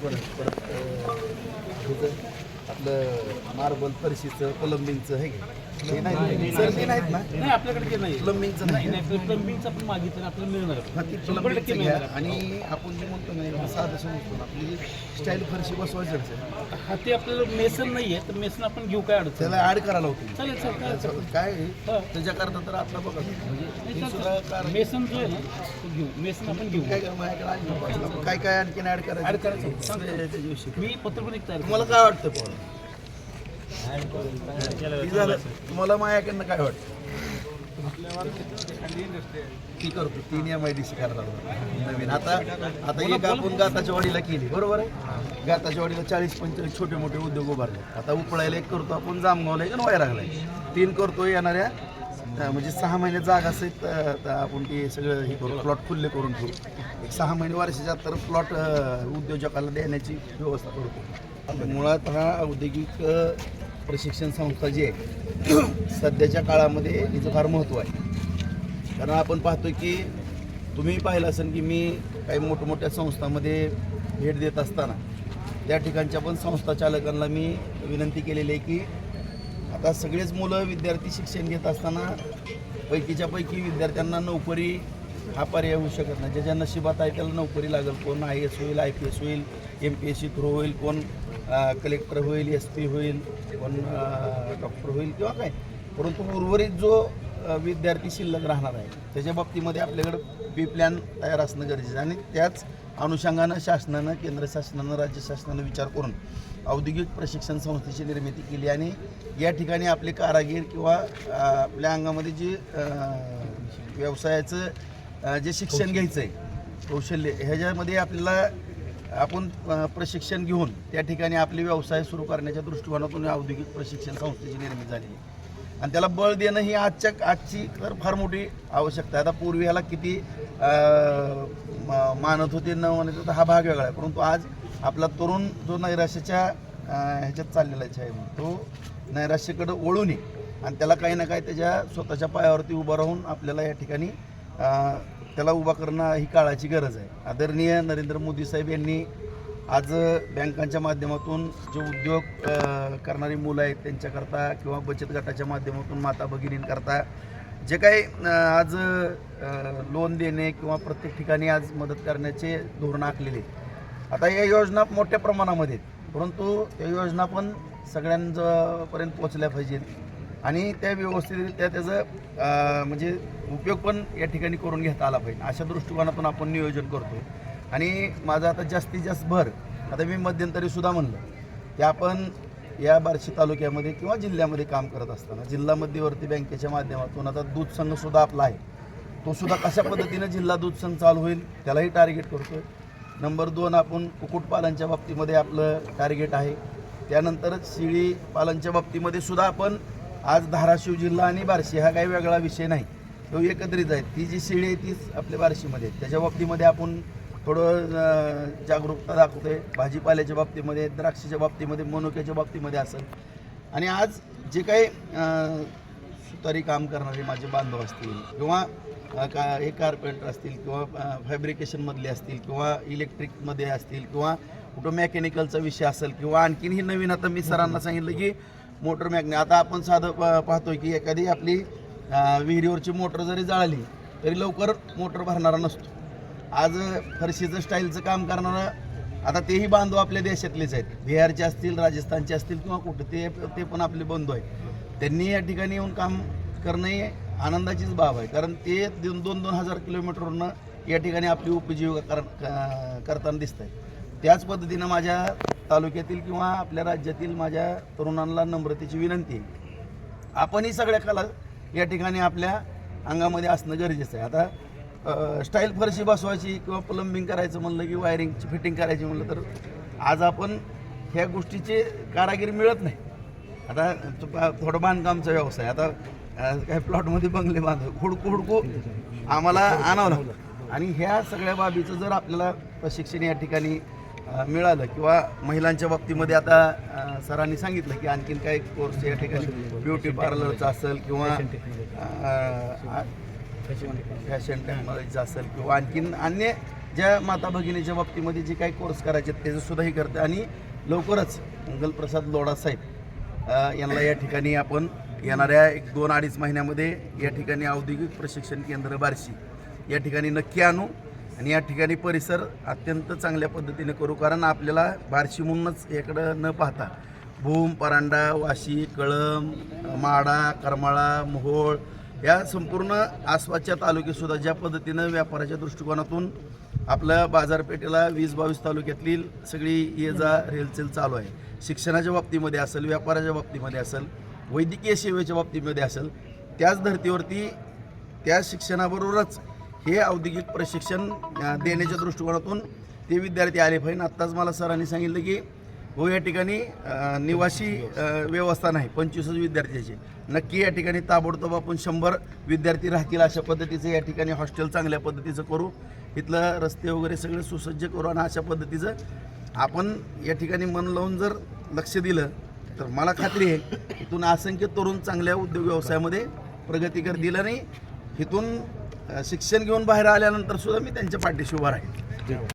परत आपलं मार्बल फरशीचं प्लंबिंगचं हे हे नाही सर ते नाहीत ना नाही आपल्याकडे ते नाही प्लंबिंगचं नाही नाही प्लंबिंगचं आपण मागितलं ना आपल्याला मिळणार हा ती प्लंबिंगचं घ्या आणि आपण जे म्हणतो ना साधं समजतो ना आपली स्टाईल फरशी बसवायचं असेल हा ते आपल्याला मेसन नाही आहे तर मेसन आपण घेऊ काय अडचण त्याला ॲड करायला होती चालेल सर काय अडचण काय आहे, त्याच्याकरता तर आता बघा म्हणजे हे सुद्धा नाही. मेसन जो आहे ना तो घेऊ मेसन आपण घेऊ काय काय माझ्याकडे आहे. काय काय आणखीन ॲड करायचं ऍड करायचं सांगतो. त्याच्याविषयी मी पत्र पण एक तयार तुम्हाला काय वाटतं पण झालं तुम्हाला माझ्याकडनं काय वाटतं ती करतो 3 MIDC करायला नवीन आता एक आपण गाताच्या वाडीला केली बरोबर आहे गाताच्या वाडीला 40-45 छोटे मोठे उद्योग उभारले आता उपळायला एक करतो आपण जामगावला एक व्हायला लागलाय 3 करतो येणाऱ्या म्हणजे 6 महिने जागा सहित आपण ते सगळं हे करू प्लॉट खुल्ले करून ठेवू एक 6 महिने वर्षाच्या तर प्लॉट उद्योजकाला देण्याची व्यवस्था करतो मुळात हा औद्योगिक प्रशिक्षण संस्था जी आहे सध्याच्या काळामध्ये हिचं फार महत्त्व आहे कारण आपण पाहतो की तुम्ही पाहिलं असेल की मी काही मोठमोठ्या संस्थांमध्ये भेट देत असताना त्या ठिकाणच्या पण संस्था चालकांना मी विनंती केलेली आहे की आता सगळेच मुलं विद्यार्थी शिक्षण घेत असताना पैकीच्या पैकी विद्यार्थ्यांना नोकरी हा पर्याय होऊ शकत नाही ज्याच्या नशिबात आहे त्याला नोकरी लागेल कोण IAS होईल IPS होईल MPSC थ्रू होईल कोण कलेक्टर होईल SP होईल कोण डॉक्टर होईल किंवा काय परंतु उर्वरित जो विद्यार्थी शिल्लक राहणार आहे त्याच्या बाबतीमध्ये आपल्याकडं बी प्लॅन तयार असणं गरजेचं आहे आणि त्याच अनुषंगानं शासनानं केंद्र शासनानं राज्य शासनानं विचार करून औद्योगिक प्रशिक्षण संस्थेची निर्मिती केली आणि या ठिकाणी आपले कारागीर किंवा आपल्या अंगामध्ये जे व्यवसायाचं जे शिक्षण घ्यायचं आहे कौशल्य ह्याच्यामध्ये आपल्याला आपण प्रशिक्षण घेऊन त्या ठिकाणी आपले व्यवसाय सुरू करण्याच्या दृष्टिकोनातून औद्योगिक प्रशिक्षण संस्थेची निर्मिती झाली आणि त्याला बळ देणं ही आजची तर फार मोठी आवश्यकता आहे आता पूर्वी ह्याला किती मानत होते न म्हणत तर हा भाग वेगळा आहे परंतु आज आपला तरुण जो नैराश्याच्या ह्याच्यात चाललेला आहे तो नैराश्याकडे वळू नये आणि त्याला काही ना काही त्याच्या स्वतःच्या पायावरती उभं राहून आपल्याला या ठिकाणी त्याला उभा करणं ही काळाची गरज आहे आदरणीय नरेंद्र मोदी साहेब यांनी आज बँकांच्या माध्यमातून जे उद्योग करणारी मुलं आहेत त्यांच्याकरता किंवा बचत गटाच्या माध्यमातून माता भगिनींकरता जे काही आज लोन देणे किंवा प्रत्येक ठिकाणी आज मदत करण्याचे धोरण आखलेले आता या योजना मोठ्या प्रमाणामध्ये परंतु या योजना पण सगळ्यांपर्यंत पोचल्या पाहिजेत आणि त्या व्यवस्थितरित्या त्याचं म्हणजे उपयोग पण या ठिकाणी करून घेता आला पाहिजे अशा दृष्टिकोनातून आपण नियोजन करतो आणि माझा आता जास्तीत जास्त भर आता मी मध्यंतरीसुद्धा म्हणलं की आपण या बार्शी तालुक्यामध्ये किंवा जिल्ह्यामध्ये काम करत असताना जिल्हा मध्यवर्ती बँकेच्या माध्यमातून आता दूध संघसुद्धा आपला आहे तो सुद्धा कशा पद्धतीनं जिल्हा दूध संघ चालू होईल त्यालाही टार्गेट करतो नंबर 2 आपण कुक्कुटपालनच्या बाबतीमध्ये आपलं टार्गेट आहे त्यानंतर शेळी पालनच्या बाबतीमध्ये सुद्धा आपण आज धाराशिव जिल्हा आणि बार्शी हा काही वेगळा विषय नाही तो एकत्रित आहे ती जी शेळी आहे तीच आपल्या बार्शीमध्ये त्याच्या बाबतीमध्ये आपण थोडं जागरूकता दाखवतोय भाजीपाल्याच्या बाबतीमध्ये द्राक्षाच्या बाबतीमध्ये मनुक्याच्या बाबतीमध्ये असेल आणि आज जे काही सुतारी काम करणारे माझे बांधव असतील किंवा हे कारपेंटर असतील किंवा फॅब्रिकेशनमधले असतील किंवा इलेक्ट्रिकमध्ये असतील किंवा कुठं मेकॅनिकलचा विषय असेल किंवा आणखीन ही नवीन आता मी सरांना सांगितलं की मोटर मॅकॅनिक आता आपण साधं पाहतोय की एखादी आपली विहिरीवरची मोटर जरी जळाली तरी लवकर मोटर भरणारा नसतो आज फरशीचं स्टाईलचं काम करणारं आता तेही बांधव आपल्या देशातलेच आहेत बिहारचे असतील राजस्थानचे असतील किंवा कुठं ते पण आपले बंधू आहेत त्यांनी या ठिकाणी येऊन काम करणं ही आनंदाचीच बाब आहे कारण ते 2-2 हजार किलोमीटरवरनं या ठिकाणी आपली उपजीविका करताना दिसत आहे त्याच पद्धतीनं माझ्या तालुक्यातील किंवा आपल्या राज्यातील माझ्या तरुणांना नम्रतेची विनंती आहे आपणही सगळ्या कला या ठिकाणी आपल्या अंगामध्ये असणं गरजेचं आहे आता स्टाईल फरशी बसवायची किंवा प्लंबिंग करायचं म्हणलं की वायरिंगची फिटिंग करायची म्हणलं तर आज आपण ह्या गोष्टीचे कारागीर मिळत नाही आता थोडं बांधकामचा व्यवसाय आता काही प्लॉटमध्ये बंगले हुडकू आम्हाला आणावं लागलं आणि ह्या सगळ्या बाबीचं जर आपल्याला प्रशिक्षण या ठिकाणी मिळालं किंवा महिलांच्या बाबतीमध्ये आता सरांनी सांगितलं की आणखीन काही कोर्स या ठिकाणी ब्युटी पार्लरचा असेल किंवा फॅशन टेक्नॉलॉजीचा असेल किंवा आणखीन अन्य ज्या माता भगिनीच्या बाबतीमध्ये जे काही कोर्स करायचे त्याचंसुद्धा हे करते आणि लवकरच मंगलप्रसाद लोढा साहेब यांना या ठिकाणी आपण येणाऱ्या 1-2-2.5 महिन्यामध्ये या ठिकाणी औद्योगिक प्रशिक्षण केंद्र बार्शी या ठिकाणी नक्की आणू आणि या ठिकाणी परिसर अत्यंत चांगल्या पद्धतीने करू. कारण आपल्याला बार्शी म्हणूनच याकडं न पाहता भूम, परांडा, वाशी, कळंब, माडा, करमाळा, मोहोळ या संपूर्ण आसपासच्या तालुक्यातसुद्धा ज्या पद्धतीनं व्यापाराच्या दृष्टिकोनातून आपल्या बाजारपेठेला 20-22 तालुक्यातली सगळी ये जा रेलचेल चालू आहे. शिक्षणाच्या बाबतीमध्ये असेल, व्यापाराच्या बाबतीमध्ये असेल, वैद्यकीय सेवेच्या बाबतीमध्ये असेल, त्याच धर्तीवरती त्या शिक्षणाबरोबरच हे औद्योगिक प्रशिक्षण देण्याच्या दृष्टिकोनातून ते विद्यार्थी आले पाहिजे. आत्ताच मला सरांनी सांगितलं की हो या ठिकाणी निवासी व्यवस्था नाही, 25 विद्यार्थ्याचे नक्की या ठिकाणी ताबडतोब आपण 100 विद्यार्थी राहतील अशा पद्धतीचं या ठिकाणी हॉस्टेल चांगल्या पद्धतीचं करू. इथलं रस्ते वगैरे सगळे सुसज्ज करू आणि अशा पद्धतीचं आपण या ठिकाणी मन लावून जर लक्ष दिलं तर मला खात्री आहे इथून असंख्य तरुण चांगल्या उद्योग व्यवसायामध्ये प्रगती करतील आणि इथून शिक्षण घेऊन बाहेर आल्यानंतर सुद्धा मी त्यांच्या पाठीशी उभा राहील.